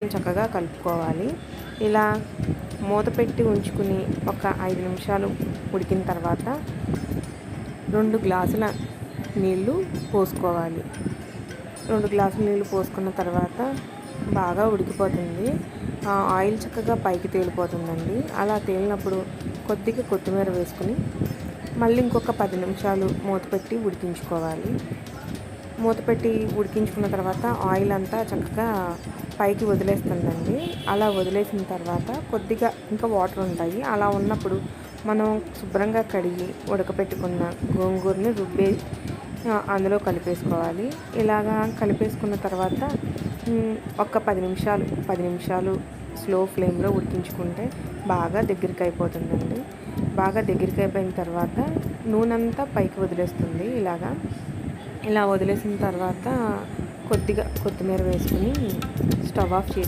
చక్కగా కలుపుకోవాలి. ఇలా మూత పెట్టి ఉంచుకుని ఒక 5 నిమిషాలు ఉడికిన తర్వాత 2 గ్లాసుల నీళ్ళు పోసుకోవాలి. 2 గ్లాసుల నీళ్ళు పోసుకున్న తర్వాత బాగా ఉడికిపోతుంది. ఆయిల్ చక్కగా పైకి తేలిపోతుందండి. అలా తేలినప్పుడు కొద్దిగా కొత్తిమీర వేసుకుని మళ్ళీ ఇంకొక 10 నిమిషాలు మూత పెట్టి ఉడికించుకోవాలి. మూత పెట్టి ఉడికించుకున్న తర్వాత ఆయిల్ అంతా చక్కగా పైకి వదిలేస్తుందండి. అలా వదిలేసిన తర్వాత కొద్దిగా ఇంకా వాటర్ ఉంటాయి. అలా ఉన్నప్పుడు మనం శుభ్రంగా కడిగి ఉడకపెట్టుకున్న గోంగూరని రుబ్బి అందులో కలిపేసుకోవాలి. ఇలాగా కలిపేసుకున్న తర్వాత ఒక 10 నిమిషాలు స్లో ఫ్లేమ్లో ఉడికించుకుంటే బాగా దగ్గరికి అయిపోతుందండి. బాగా దగ్గరికి అయిపోయిన తర్వాత నూనె అంతా పైకి వదిలేస్తుంది. ఇలా వదిలేసిన తర్వాత కొద్దిగా కొత్తిమీర వేసుకుని స్టవ్ ఆఫ్ చేసి